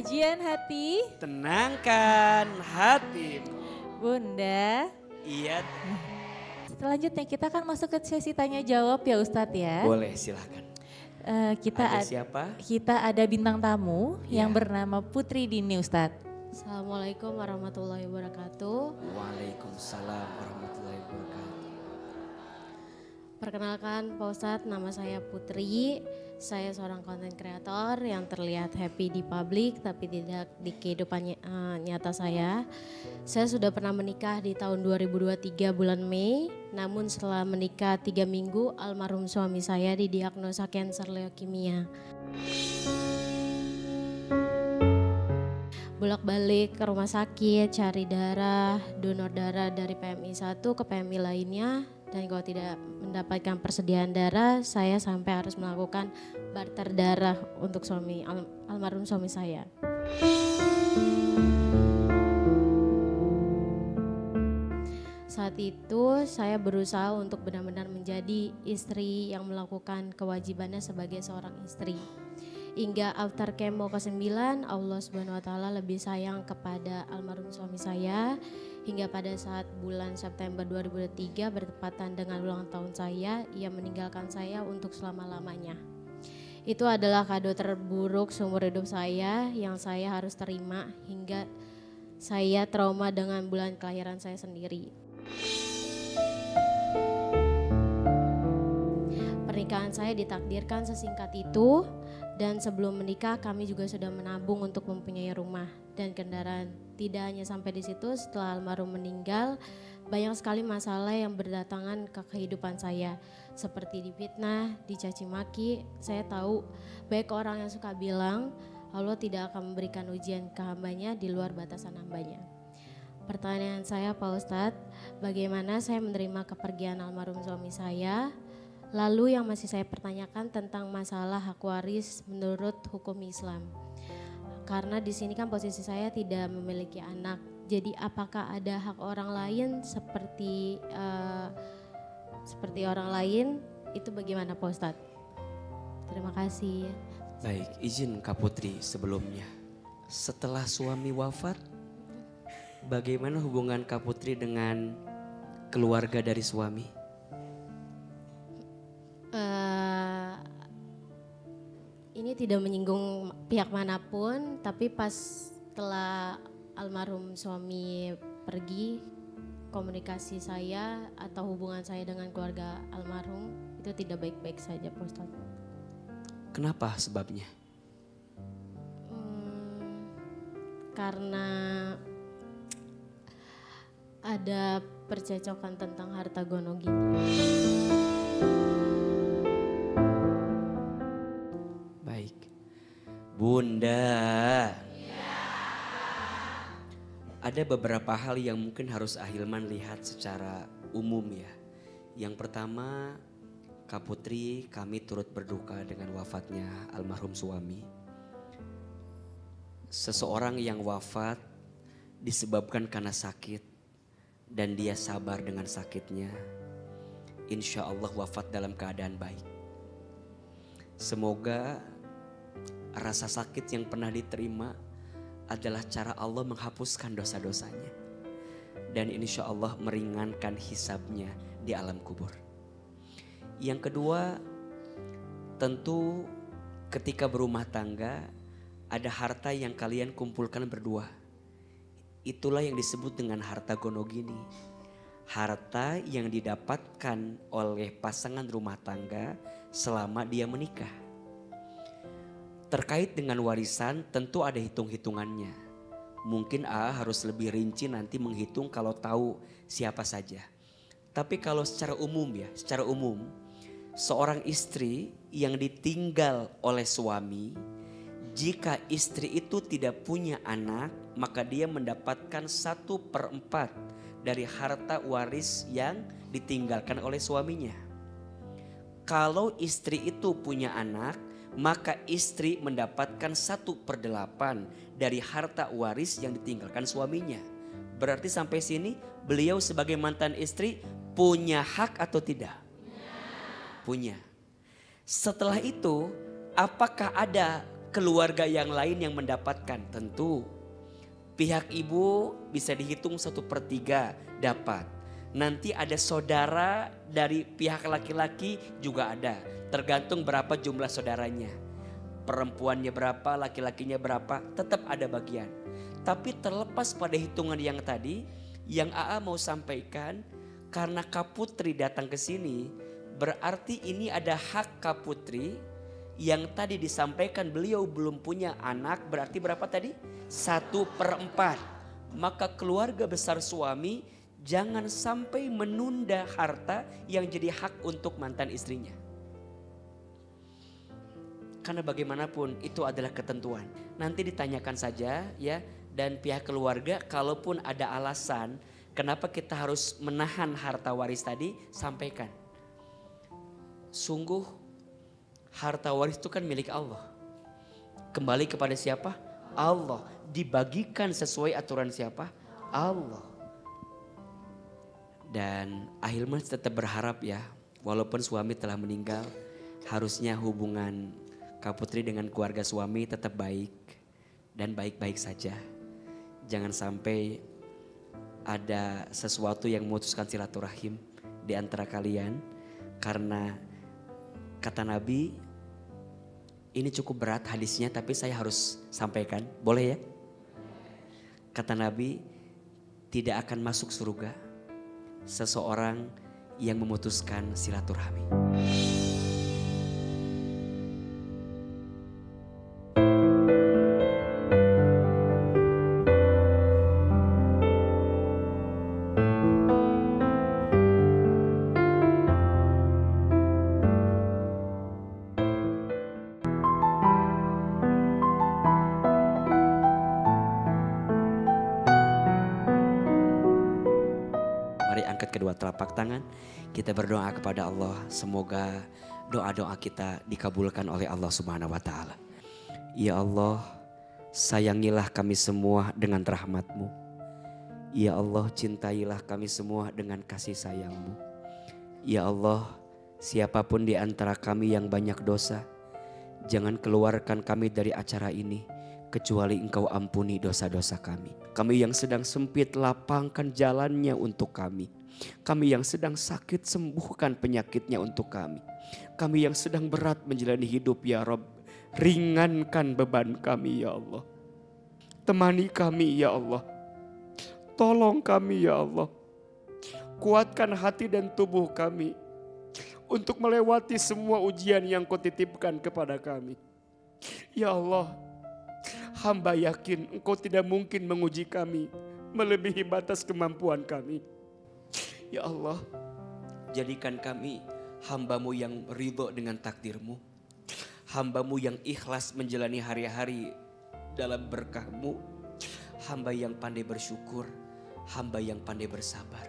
Sajian hati, Tenangkan hatimu. Bunda. Iya, Selanjutnya kita akan masuk ke sesi tanya jawab ya Ustadz ya. boleh silahkan. Kita Ada siapa? Kita ada bintang tamu Iya. yang bernama Putri Dini Ustadz. Assalamualaikum warahmatullahi wabarakatuh. Waalaikumsalam warahmatullahi wabarakatuh. Perkenalkan Pak Ustadz, nama saya Putri. Saya seorang konten kreator yang terlihat happy di publik tapi tidak di kehidupan nyata saya. Saya sudah pernah menikah di tahun 2023 bulan Mei. Namun setelah menikah 3 minggu, almarhum suami saya didiagnosa kanker leukemia. Bolak-balik ke rumah sakit, cari darah, donor darah dari PMI 1 ke PMI lainnya. Dan kalau tidak mendapatkan persediaan darah, saya sampai harus melakukan barter darah untuk almarhum suami saya. Saat itu saya berusaha untuk benar-benar menjadi istri yang melakukan kewajibannya sebagai seorang istri. Hingga after kemo ke-9, Allah Subhanahu wa taala lebih sayang kepada almarhum suami saya. Hingga pada saat bulan September 2003 bertepatan dengan ulang tahun saya, ia meninggalkan saya untuk selama-lamanya. Itu adalah kado terburuk seumur hidup saya yang saya harus terima hingga saya trauma dengan bulan kelahiran saya sendiri. Pernikahan saya ditakdirkan sesingkat itu. Dan sebelum menikah kami juga sudah menabung untuk mempunyai rumah dan kendaraan. Tidak hanya sampai di situ, setelah almarhum meninggal banyak sekali masalah yang berdatangan ke kehidupan saya. Seperti difitnah, dicaci maki. Saya tahu banyak orang yang suka bilang Allah tidak akan memberikan ujian ke hambanya di luar batasan hambanya. Pertanyaan saya Pak Ustadz, bagaimana saya menerima kepergian almarhum suami saya? Lalu yang masih saya pertanyakan tentang masalah hak waris menurut hukum Islam. Karena di sini kan posisi saya tidak memiliki anak. Jadi apakah ada hak orang lain seperti orang lain? Itu bagaimana Pak Ustadz? Terima kasih. Baik, izin Kak Putri sebelumnya. Setelah suami wafat, bagaimana hubungan Kak Putri dengan keluarga dari suami? Ini tidak menyinggung pihak manapun, tapi pas setelah almarhum suami pergi, komunikasi saya atau hubungan saya dengan keluarga almarhum itu tidak baik-baik saja Pak Ustadz. Kenapa sebabnya? Karena ada percecokan tentang harta gono gini. Bunda, ada beberapa hal yang mungkin harus Ahilman lihat secara umum ya. Yang pertama, Kak Putri, kami turut berduka dengan wafatnya almarhum suami. Seseorang yang wafat disebabkan karena sakit dan dia sabar dengan sakitnya. Insya Allah wafat dalam keadaan baik. Semoga rasa sakit yang pernah diterima adalah cara Allah menghapuskan dosa-dosanya. Dan insya Allah meringankan hisabnya di alam kubur. Yang kedua, tentu ketika berumah tangga ada harta yang kalian kumpulkan berdua. Itulah yang disebut dengan harta gonogini. Harta yang didapatkan oleh pasangan rumah tangga selama dia menikah. Terkait dengan warisan tentu ada hitung-hitungannya. Mungkin harus lebih rinci nanti menghitung kalau tahu siapa saja. Tapi kalau secara umum, seorang istri yang ditinggal oleh suami, jika istri itu tidak punya anak, maka dia mendapatkan 1/4 dari harta waris yang ditinggalkan oleh suaminya. Kalau istri itu punya anak, maka istri mendapatkan 1/8 dari harta waris yang ditinggalkan suaminya. Berarti sampai sini beliau sebagai mantan istri punya hak atau tidak? Punya. Setelah itu apakah ada keluarga yang lain yang mendapatkan? Tentu pihak ibu bisa dihitung 1/3 dapat. Nanti ada saudara dari pihak laki-laki juga ada. Tergantung berapa jumlah saudaranya. Perempuannya berapa, laki-lakinya berapa, tetap ada bagian. Tapi terlepas pada hitungan yang tadi, yang AA mau sampaikan, karena Kak Putri datang ke sini, berarti ini ada hak Kak Putri yang tadi disampaikan beliau belum punya anak, berarti berapa tadi? 1/4. Maka keluarga besar suami jangan sampai menunda harta yang jadi hak untuk mantan istrinya. Karena bagaimanapun itu adalah ketentuan. Nanti ditanyakan saja ya, dan pihak keluarga kalaupun ada alasan kenapa kita harus menahan harta waris tadi, sampaikan. Sungguh harta waris itu kan milik Allah. Kembali kepada siapa? Allah. Dibagikan sesuai aturan siapa? Allah. Dan Ahilman tetap berharap ya, walaupun suami telah meninggal, harusnya hubungan Kak Putri dengan keluarga suami tetap baik dan baik-baik saja. Jangan sampai ada sesuatu yang memutuskan silaturahim di antara kalian. Karena kata Nabi, ini cukup berat hadisnya tapi saya harus sampaikan. Boleh ya? Kata Nabi, tidak akan masuk surga seseorang yang memutuskan silaturahmi. Mari angkat kedua telapak tangan, kita berdoa kepada Allah. Semoga doa-doa kita dikabulkan oleh Allah Subhanahu wa Ta'ala. Ya Allah, sayangilah kami semua dengan rahmat-Mu. Ya Allah, cintailah kami semua dengan kasih sayang-Mu. Ya Allah, siapapun di antara kami yang banyak dosa, jangan keluarkan kami dari acara ini kecuali Engkau ampuni dosa-dosa kami. Kami yang sedang sempit, lapangkan jalannya untuk kami. Kami yang sedang sakit, sembuhkan penyakitnya untuk kami. Kami yang sedang berat menjalani hidup ya Rabb, ringankan beban kami ya Allah. Temani kami ya Allah. Tolong kami ya Allah. Kuatkan hati dan tubuh kami untuk melewati semua ujian yang Kau titipkan kepada kami. Ya Allah, hamba yakin Engkau tidak mungkin menguji kami melebihi batas kemampuan kami. Ya Allah, jadikan kami hamba-Mu yang ridho dengan takdir-Mu. Hamba-Mu yang ikhlas menjalani hari-hari dalam berkah-Mu. Hamba yang pandai bersyukur, hamba yang pandai bersabar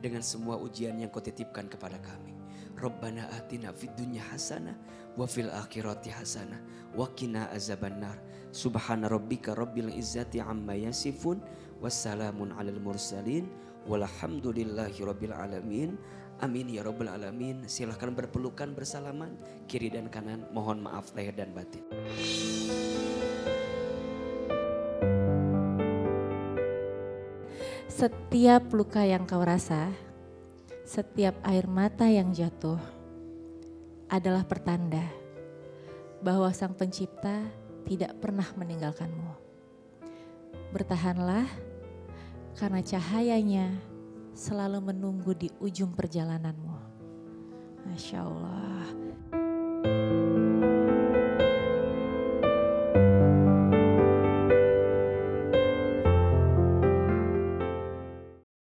dengan semua ujian yang Kau titipkan kepada kami. Rabbana atina fid dunya hasanah wa fil akhirati hasanah wa qina azabannar. Subhana rabbika rabbil izzati amma yasifun wassalamun alal mursalin walhamdulillahi rabbil alamin. Amin ya rabbal alamin. Silahkan berpelukan bersalaman kiri dan kanan. Mohon maaf lahir dan batin. Setiap luka yang kau rasa, setiap air mata yang jatuh adalah pertanda bahwa Sang Pencipta tidak pernah meninggalkanmu. Bertahanlah karena cahayanya selalu menunggu di ujung perjalananmu. Masya Allah.